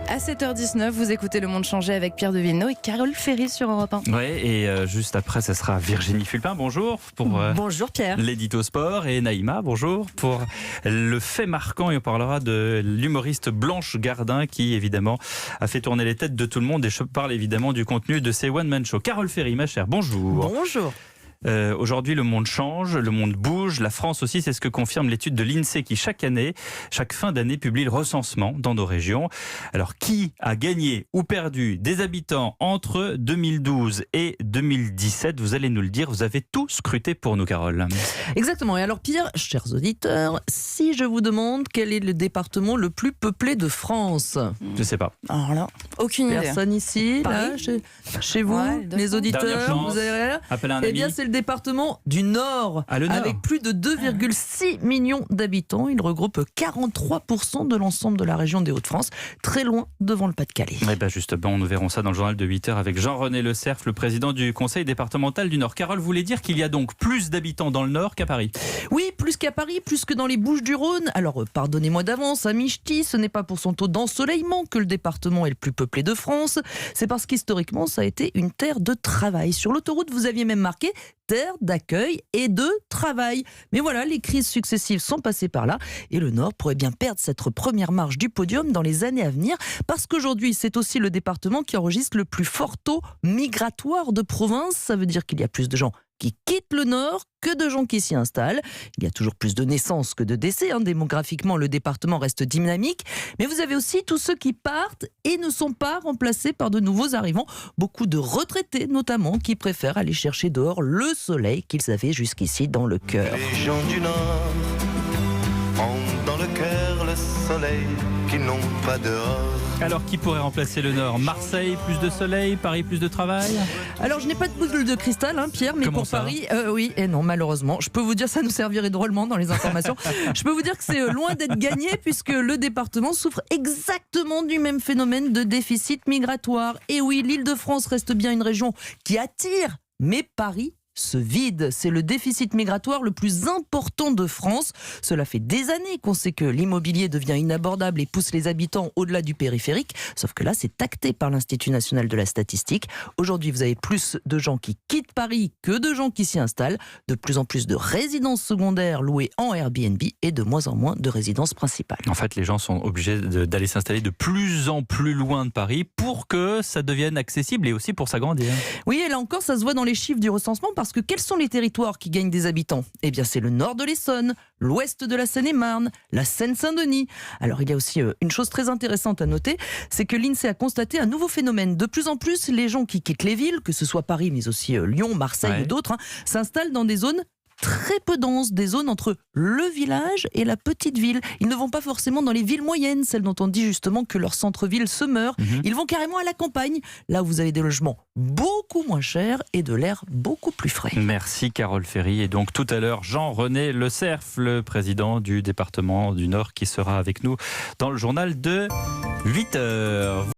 À 7h19, vous écoutez Le Monde Changé avec Pierre de Villeneuve et Carole Ferry sur Europe 1. Oui, et juste après, ça sera Virginie Fulpin. Bonjour pour Bonjour Pierre. l'édito sport. Et Naïma, bonjour pour le fait marquant. Et on parlera de l'humoriste Blanche Gardin qui, évidemment, a fait tourner les têtes de tout le monde. Et je parle évidemment du contenu de ces One Man Show. Carole Ferry, ma chère, bonjour. Bonjour. Aujourd'hui, le monde change, le monde bouge, la France aussi, c'est ce que confirme l'étude de l'INSEE qui chaque fin d'année, publie le recensement dans nos régions. Alors, qui a gagné ou perdu des habitants entre 2012 et 2017 ? Vous allez nous le dire, vous avez tout scruté pour nous, Carole. Exactement. Et alors Pierre, chers auditeurs, si je vous demande quel est le département le plus peuplé de France ? Je sais pas. Alors là, aucune idée. Personne ici, là, chez vous, Ouais, les auditeurs, vous avez... Appelez un Eh ami. bien, c'est le département du Nord, Ah, le Nord. avec plus de 2,6 millions d'habitants. Il regroupe 43% de l'ensemble de la région des Hauts-de-France, très loin devant le Pas-de-Calais. Eh ben justement, nous verrons ça dans le journal de 8h avec Jean-René Le Cerf, le président du conseil départemental du Nord. Carole voulait dire qu'il y a donc plus d'habitants dans le Nord qu'à Paris. Oui, plus qu'à Paris, plus que dans les Bouches-du-Rhône. Alors, pardonnez-moi d'avance, amis ch'tis, ce n'est pas pour son taux d'ensoleillement que le département est le plus peuplé de France. C'est parce qu'historiquement, ça a été une terre de travail. Sur l'autoroute, vous aviez même marqué terre d'accueil et de travail. Mais voilà, les crises successives sont passées par là et le Nord pourrait bien perdre cette première marche du podium dans les années à venir parce qu'aujourd'hui, c'est aussi le département qui enregistre le plus fort taux migratoire de province. Ça veut dire qu'il y a plus de gens qui quittent le Nord que de gens qui s'y installent. Il y a toujours plus de naissances que de décès. Démographiquement, le département reste dynamique. Mais vous avez aussi tous ceux qui partent et ne sont pas remplacés par de nouveaux arrivants. Beaucoup de retraités, notamment, qui préfèrent aller chercher dehors le soleil qu'ils avaient jusqu'ici dans le cœur. Les gens du Nord ont dans le cœur le soleil qu'ils n'ont pas dehors. Alors, qui pourrait remplacer le Nord ? Marseille, plus de soleil, Paris, plus de travail ? Alors, je n'ai pas de boule de cristal, Pierre, mais Comment pour ça ? Paris, oui et non, malheureusement. Je peux vous dire, ça nous servirait drôlement dans les informations. Je peux vous dire que c'est loin d'être gagné puisque le département souffre exactement du même phénomène de déficit migratoire. Et oui, l'Île-de-France reste bien une région qui attire, mais Paris se vide. C'est le déficit migratoire le plus important de France. Cela fait des années qu'on sait que l'immobilier devient inabordable et pousse les habitants au-delà du périphérique. Sauf que là, c'est acté par l'Institut national de la statistique. Aujourd'hui, vous avez plus de gens qui quittent Paris que de gens qui s'y installent. De plus en plus de résidences secondaires louées en Airbnb et de moins en moins de résidences principales. En fait, les gens sont obligés d'aller s'installer de plus en plus loin de Paris pour que ça devienne accessible et aussi pour s'agrandir. Oui, et là encore, ça se voit dans les chiffres du recensement parce que quels sont les territoires qui gagnent des habitants ? Eh bien, c'est le nord de l'Essonne, l'ouest de la Seine-et-Marne, la Seine-Saint-Denis. Alors, il y a aussi une chose très intéressante à noter, c'est que l'INSEE a constaté un nouveau phénomène. De plus en plus, les gens qui quittent les villes, que ce soit Paris, mais aussi Lyon, Marseille ou d'autres, s'installent dans des zones très peu denses, des zones entre le village et la petite ville. Ils ne vont pas forcément dans les villes moyennes, celles dont on dit justement que leur centre-ville se meurt. Ils vont carrément à la campagne, là où vous avez des logements beaucoup moins chers et de l'air beaucoup plus frais. Merci Carole Ferry. Et donc tout à l'heure, Jean-René Le Cerf, le président du département du Nord, qui sera avec nous dans le journal de 8h.